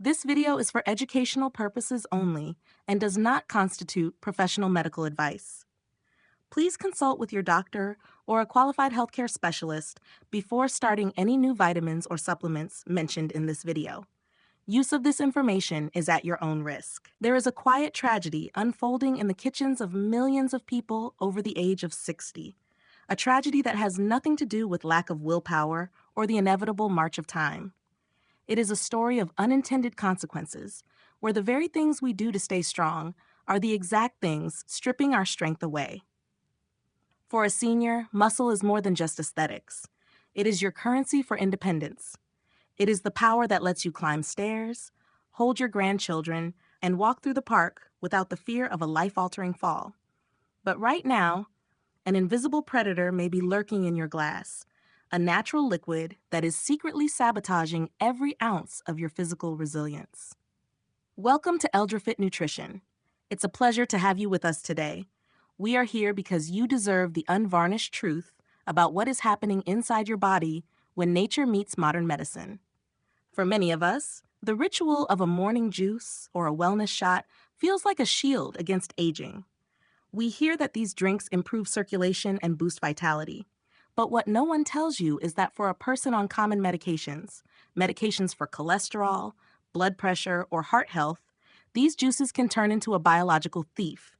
This video is for educational purposes only and does not constitute professional medical advice. Please consult with your doctor or a qualified healthcare specialist before starting any new vitamins or supplements mentioned in this video. Use of this information is at your own risk. There is a quiet tragedy unfolding in the kitchens of millions of people over the age of 60. A tragedy that has nothing to do with lack of willpower or the inevitable march of time. It is a story of unintended consequences, where the very things we do to stay strong are the exact things stripping our strength away. For a senior, muscle is more than just aesthetics. It is your currency for independence. It is the power that lets you climb stairs, hold your grandchildren, and walk through the park without the fear of a life-altering fall. But right now, an invisible predator may be lurking in your glass, a natural liquid that is secretly sabotaging every ounce of your physical resilience. Welcome to ElderFit Nutrition. It's a pleasure to have you with us today. We are here because you deserve the unvarnished truth about what is happening inside your body when nature meets modern medicine. For many of us, the ritual of a morning juice or a wellness shot feels like a shield against aging. We hear that these drinks improve circulation and boost vitality. But what no one tells you is that for a person on common medications for cholesterol, blood pressure, or heart health, these juices can turn into a biological thief.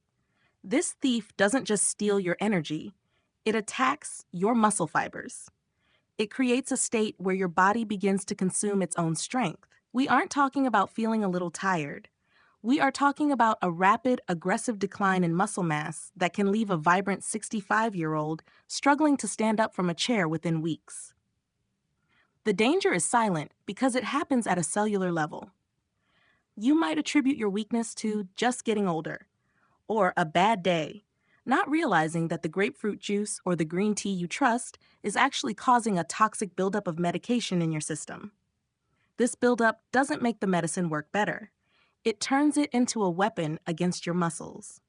This thief doesn't just steal your energy, it attacks your muscle fibers. It creates a state where your body begins to consume its own strength. We aren't talking about feeling a little tired. We are talking about a rapid, aggressive decline in muscle mass that can leave a vibrant 65-year-old struggling to stand up from a chair within weeks. The danger is silent because it happens at a cellular level. You might attribute your weakness to just getting older, or a bad day, not realizing that the grapefruit juice or the green tea you trust is actually causing a toxic buildup of medication in your system. This buildup doesn't make the medicine work better. It turns it into a weapon against your muscles.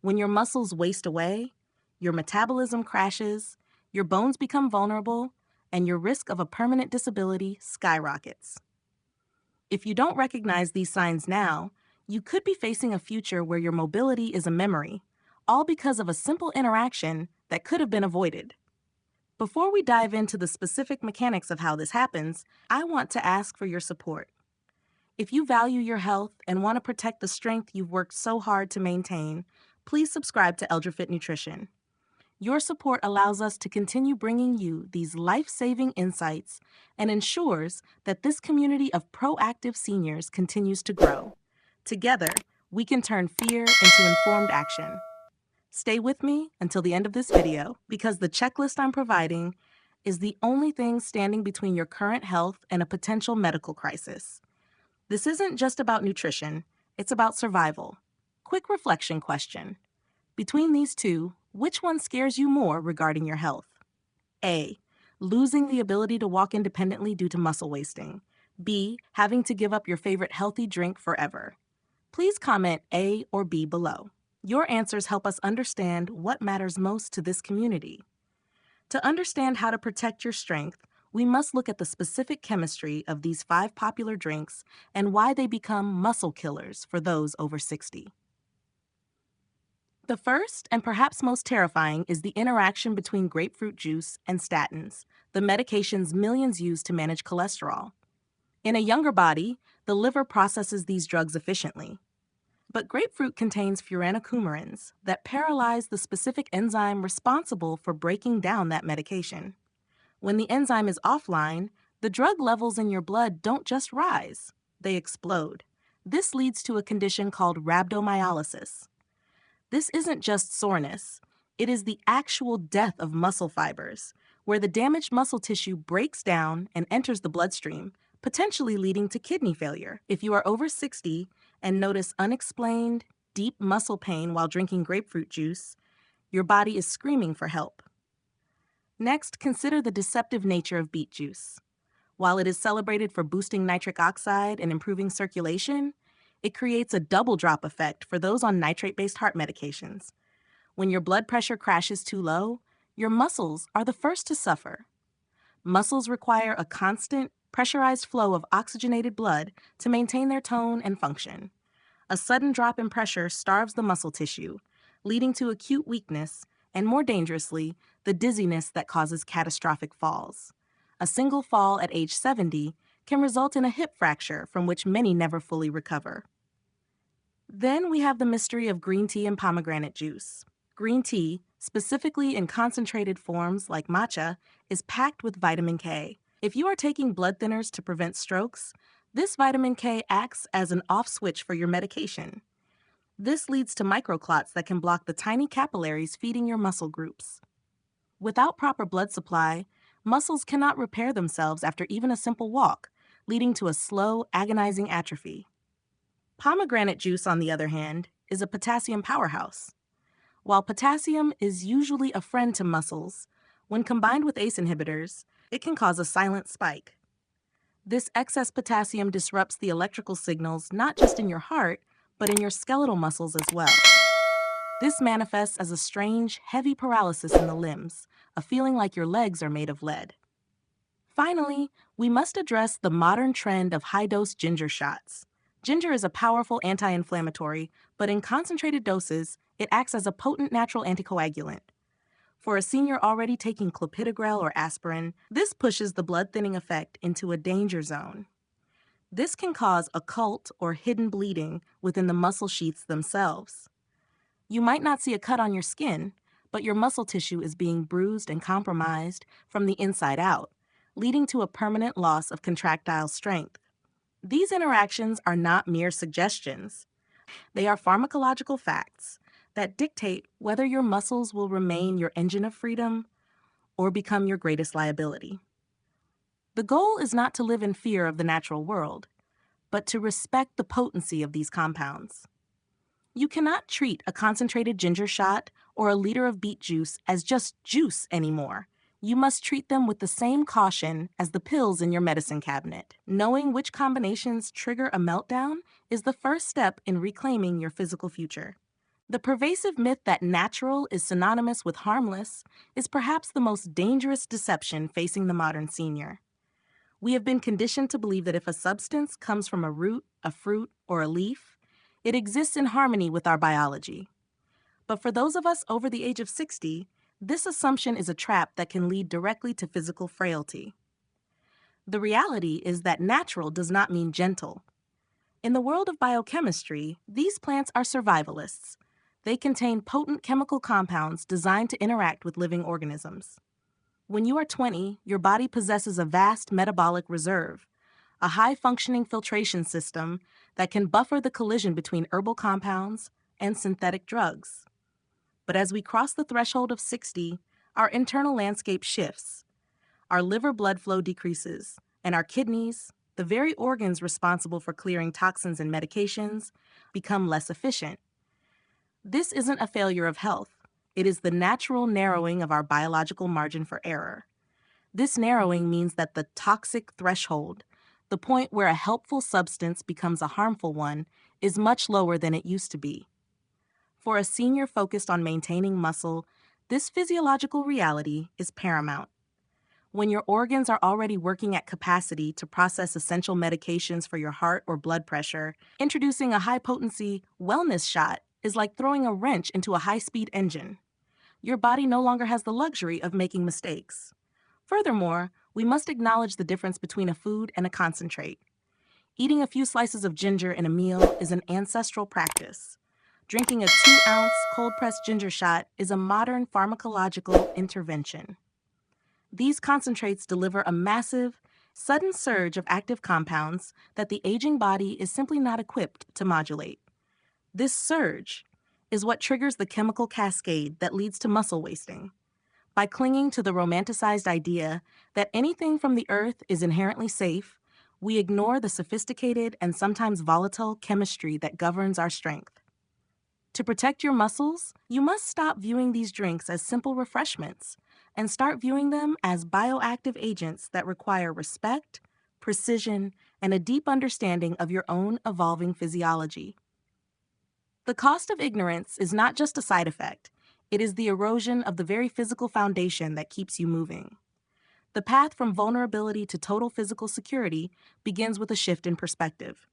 When your muscles waste away, your metabolism crashes, your bones become vulnerable, and your risk of a permanent disability skyrockets. If you don't recognize these signs now, you could be facing a future where your mobility is a memory, all because of a simple interaction that could have been avoided. Before we dive into the specific mechanics of how this happens, I want to ask for your support. If you value your health and want to protect the strength you've worked so hard to maintain, please subscribe to ElderFit Nutrition. Your support allows us to continue bringing you these life-saving insights and ensures that this community of proactive seniors continues to grow. Together, we can turn fear into informed action. Stay with me until the end of this video because the checklist I'm providing is the only thing standing between your current health and a potential medical crisis. This isn't just about nutrition, it's about survival. Quick reflection question. Between these two, which one scares you more regarding your health? A. Losing the ability to walk independently due to muscle wasting. B. Having to give up your favorite healthy drink forever. Please comment A or B below. Your answers help us understand what matters most to this community. To understand how to protect your strength, we must look at the specific chemistry of these 5 popular drinks and why they become muscle killers for those over 60. The first and perhaps most terrifying is the interaction between grapefruit juice and statins, the medications millions use to manage cholesterol. In a younger body, the liver processes these drugs efficiently. But grapefruit contains furanocoumarins that paralyze the specific enzyme responsible for breaking down that medication. When the enzyme is offline, the drug levels in your blood don't just rise, they explode. This leads to a condition called rhabdomyolysis. This isn't just soreness, it is the actual death of muscle fibers, where the damaged muscle tissue breaks down and enters the bloodstream, potentially leading to kidney failure. If you are over 60 and notice unexplained, deep muscle pain while drinking grapefruit juice, your body is screaming for help. Next, consider the deceptive nature of beet juice. While it is celebrated for boosting nitric oxide and improving circulation, it creates a double drop effect for those on nitrate-based heart medications. When your blood pressure crashes too low, your muscles are the first to suffer. Muscles require a constant, pressurized flow of oxygenated blood to maintain their tone and function. A sudden drop in pressure starves the muscle tissue, leading to acute weakness and, more dangerously, the dizziness that causes catastrophic falls. A single fall at age 70 can result in a hip fracture from which many never fully recover. Then we have the mystery of green tea and pomegranate juice. Green tea, specifically in concentrated forms like matcha, is packed with vitamin K. If you are taking blood thinners to prevent strokes, this vitamin K acts as an off switch for your medication. This leads to microclots that can block the tiny capillaries feeding your muscle groups. Without proper blood supply, muscles cannot repair themselves after even a simple walk, leading to a slow, agonizing atrophy. Pomegranate juice, on the other hand, is a potassium powerhouse. While potassium is usually a friend to muscles, when combined with ACE inhibitors, it can cause a silent spike. This excess potassium disrupts the electrical signals not just in your heart, but in your skeletal muscles as well. This manifests as a strange, heavy paralysis in the limbs, a feeling like your legs are made of lead. Finally, we must address the modern trend of high-dose ginger shots. Ginger is a powerful anti-inflammatory, but in concentrated doses, it acts as a potent natural anticoagulant. For a senior already taking clopidogrel or aspirin, this pushes the blood-thinning effect into a danger zone. This can cause occult or hidden bleeding within the muscle sheaths themselves. You might not see a cut on your skin, but your muscle tissue is being bruised and compromised from the inside out, leading to a permanent loss of contractile strength. These interactions are not mere suggestions. They are pharmacological facts that dictate whether your muscles will remain your engine of freedom or become your greatest liability. The goal is not to live in fear of the natural world, but to respect the potency of these compounds. You cannot treat a concentrated ginger shot or a liter of beet juice as just juice anymore. You must treat them with the same caution as the pills in your medicine cabinet. Knowing which combinations trigger a meltdown is the first step in reclaiming your physical future. The pervasive myth that natural is synonymous with harmless is perhaps the most dangerous deception facing the modern senior. We have been conditioned to believe that if a substance comes from a root, a fruit, or a leaf, it exists in harmony with our biology. But for those of us over the age of 60, this assumption is a trap that can lead directly to physical frailty. The reality is that natural does not mean gentle. In the world of biochemistry, these plants are survivalists. They contain potent chemical compounds designed to interact with living organisms. When you are 20, your body possesses a vast metabolic reserve, a high-functioning filtration system that can buffer the collision between herbal compounds and synthetic drugs. But as we cross the threshold of 60, our internal landscape shifts. Our liver blood flow decreases, and our kidneys, the very organs responsible for clearing toxins and medications, become less efficient. This isn't a failure of health. It is the natural narrowing of our biological margin for error. This narrowing means that the toxic threshold, the point where a helpful substance becomes a harmful one, is much lower than it used to be. For a senior focused on maintaining muscle, this physiological reality is paramount. When your organs are already working at capacity to process essential medications for your heart or blood pressure, introducing a high-potency wellness shot is like throwing a wrench into a high-speed engine. Your body no longer has the luxury of making mistakes. Furthermore, we must acknowledge the difference between a food and a concentrate. Eating a few slices of ginger in a meal is an ancestral practice. Drinking a 2-ounce cold-pressed ginger shot is a modern pharmacological intervention. These concentrates deliver a massive, sudden surge of active compounds that the aging body is simply not equipped to modulate. This surge is what triggers the chemical cascade that leads to muscle wasting. By clinging to the romanticized idea that anything from the earth is inherently safe, we ignore the sophisticated and sometimes volatile chemistry that governs our strength. To protect your muscles, you must stop viewing these drinks as simple refreshments and start viewing them as bioactive agents that require respect, precision, and a deep understanding of your own evolving physiology. The cost of ignorance is not just a side effect, it is the erosion of the very physical foundation that keeps you moving. The path from vulnerability to total physical security begins with a shift in perspective.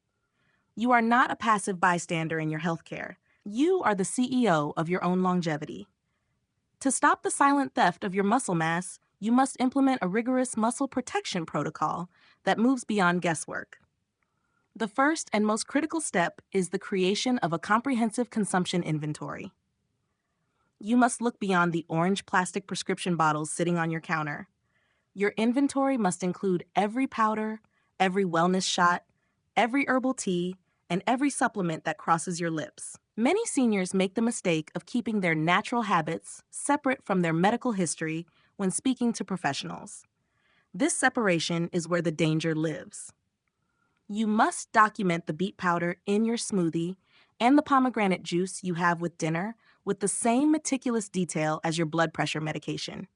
You are not a passive bystander in your healthcare. You are the CEO of your own longevity. To stop the silent theft of your muscle mass, you must implement a rigorous muscle protection protocol that moves beyond guesswork. The first and most critical step is the creation of a comprehensive consumption inventory. You must look beyond the orange plastic prescription bottles sitting on your counter. Your inventory must include every powder, every wellness shot, every herbal tea, and every supplement that crosses your lips. Many seniors make the mistake of keeping their natural habits separate from their medical history when speaking to professionals. This separation is where the danger lives. You must document the beet powder in your smoothie and the pomegranate juice you have with dinner with the same meticulous detail as your blood pressure medication.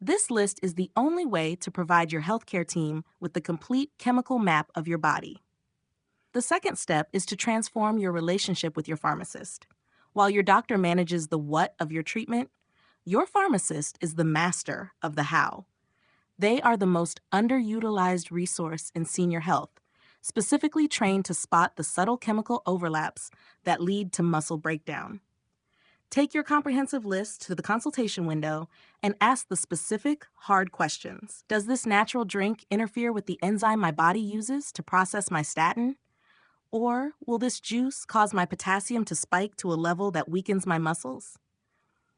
This list is the only way to provide your healthcare team with the complete chemical map of your body. The second step is to transform your relationship with your pharmacist. While your doctor manages the what of your treatment, your pharmacist is the master of the how. They are the most underutilized resource in senior health, specifically trained to spot the subtle chemical overlaps that lead to muscle breakdown. Take your comprehensive list to the consultation window and ask the specific, hard questions. Does this natural drink interfere with the enzyme my body uses to process my statin? Or will this juice cause my potassium to spike to a level that weakens my muscles?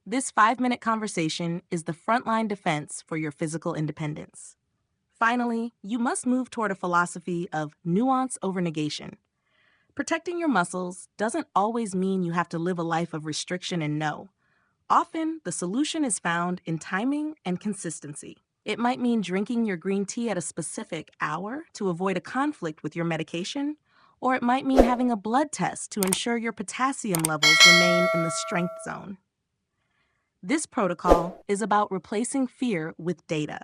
This 5-minute conversation is the frontline defense for your physical independence. Finally, you must move toward a philosophy of nuance over negation. Protecting your muscles doesn't always mean you have to live a life of restriction and no. Often, the solution is found in timing and consistency. It might mean drinking your green tea at a specific hour to avoid a conflict with your medication, or it might mean having a blood test to ensure your potassium levels remain in the strength zone. This protocol is about replacing fear with data.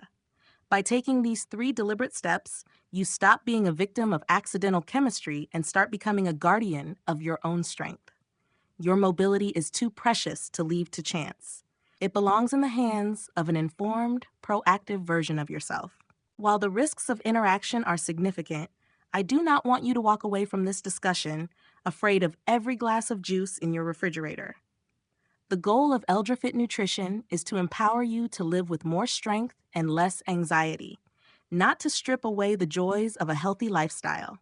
By taking these 3 deliberate steps, you stop being a victim of accidental chemistry and start becoming a guardian of your own strength. Your mobility is too precious to leave to chance. It belongs in the hands of an informed, proactive version of yourself. While the risks of interaction are significant, I do not want you to walk away from this discussion afraid of every glass of juice in your refrigerator. The goal of EldraFit Nutrition is to empower you to live with more strength and less anxiety, not to strip away the joys of a healthy lifestyle.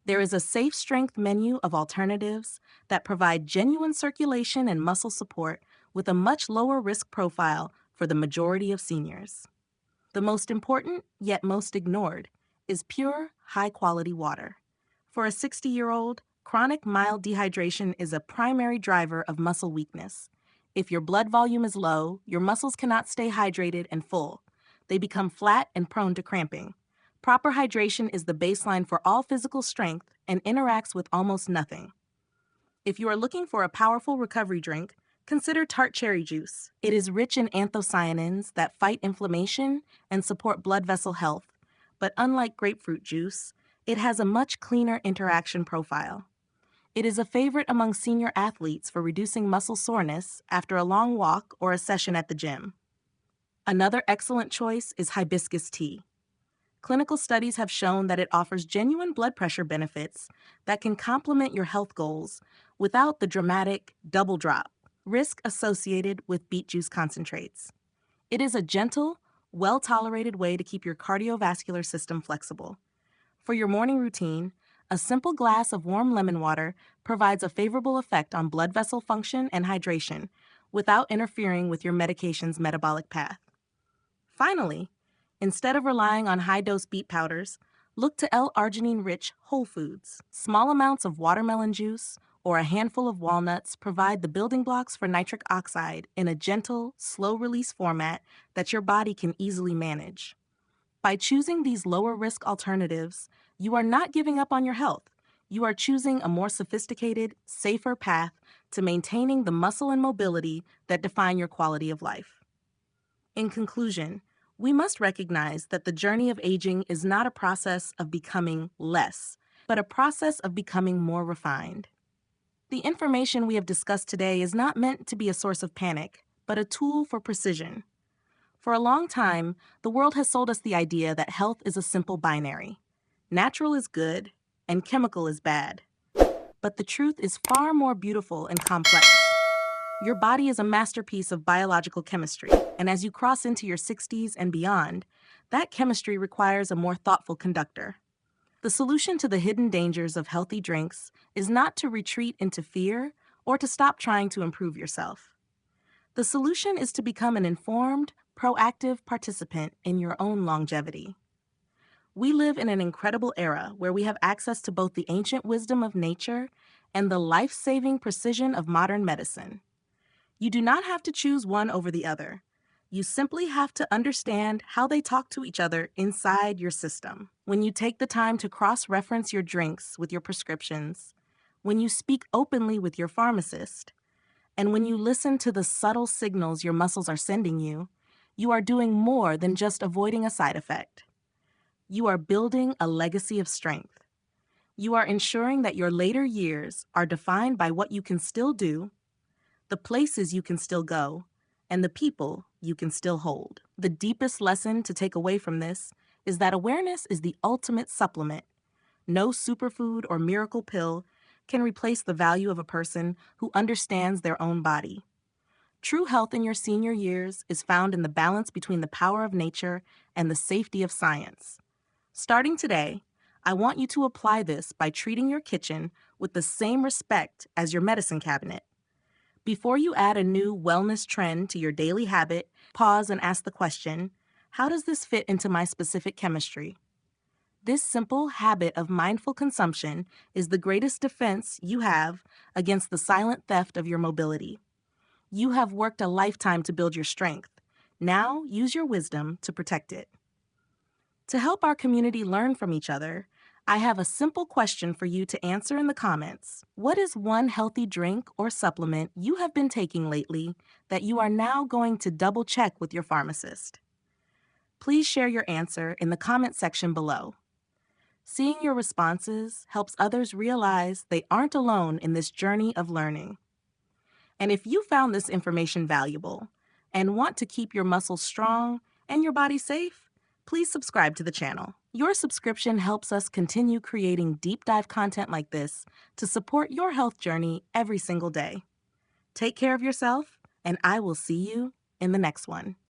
There is a safe strength menu of alternatives that provide genuine circulation and muscle support with a much lower risk profile for the majority of seniors. The most important, yet most ignored, is pure, high-quality water. For a 60-year-old, chronic mild dehydration is a primary driver of muscle weakness. If your blood volume is low, your muscles cannot stay hydrated and full. They become flat and prone to cramping. Proper hydration is the baseline for all physical strength and interacts with almost nothing. If you are looking for a powerful recovery drink, consider tart cherry juice. It is rich in anthocyanins that fight inflammation and support blood vessel health, but unlike grapefruit juice, it has a much cleaner interaction profile. It is a favorite among senior athletes for reducing muscle soreness after a long walk or a session at the gym. Another excellent choice is hibiscus tea. Clinical studies have shown that it offers genuine blood pressure benefits that can complement your health goals without the dramatic double drop risk associated with beet juice concentrates. It is a gentle, well-tolerated way to keep your cardiovascular system flexible. For your morning routine, a simple glass of warm lemon water provides a favorable effect on blood vessel function and hydration without interfering with your medication's metabolic path. Finally, instead of relying on high-dose beet powders, look to L-arginine-rich whole foods. Small amounts of watermelon juice or a handful of walnuts provide the building blocks for nitric oxide in a gentle, slow-release format that your body can easily manage. By choosing these lower-risk alternatives, you are not giving up on your health. You are choosing a more sophisticated, safer path to maintaining the muscle and mobility that define your quality of life. In conclusion, we must recognize that the journey of aging is not a process of becoming less, but a process of becoming more refined. The information we have discussed today is not meant to be a source of panic, but a tool for precision. For a long time, the world has sold us the idea that health is a simple binary. Natural is good, and chemical is bad. But the truth is far more beautiful and complex. Your body is a masterpiece of biological chemistry, and as you cross into your 60s and beyond, that chemistry requires a more thoughtful conductor. The solution to the hidden dangers of healthy drinks is not to retreat into fear or to stop trying to improve yourself. The solution is to become an informed, proactive participant in your own longevity. We live in an incredible era where we have access to both the ancient wisdom of nature and the life-saving precision of modern medicine. You do not have to choose one over the other. You simply have to understand how they talk to each other inside your system. When you take the time to cross-reference your drinks with your prescriptions, when you speak openly with your pharmacist, and when you listen to the subtle signals your muscles are sending you, you are doing more than just avoiding a side effect. You are building a legacy of strength. You are ensuring that your later years are defined by what you can still do, the places you can still go, and the people you can still hold. The deepest lesson to take away from this is that awareness is the ultimate supplement. No superfood or miracle pill can replace the value of a person who understands their own body. True health in your senior years is found in the balance between the power of nature and the safety of science. Starting today, I want you to apply this by treating your kitchen with the same respect as your medicine cabinet. Before you add a new wellness trend to your daily habit, pause and ask the question, how does this fit into my specific chemistry? This simple habit of mindful consumption is the greatest defense you have against the silent theft of your mobility. You have worked a lifetime to build your strength. Now use your wisdom to protect it. To help our community learn from each other, I have a simple question for you to answer in the comments. What is one healthy drink or supplement you have been taking lately that you are now going to double check with your pharmacist? Please share your answer in the comment section below. Seeing your responses helps others realize they aren't alone in this journey of learning. And if you found this information valuable and want to keep your muscles strong and your body safe, please subscribe to the channel. Your subscription helps us continue creating deep dive content like this to support your health journey every single day. Take care of yourself, and I will see you in the next one.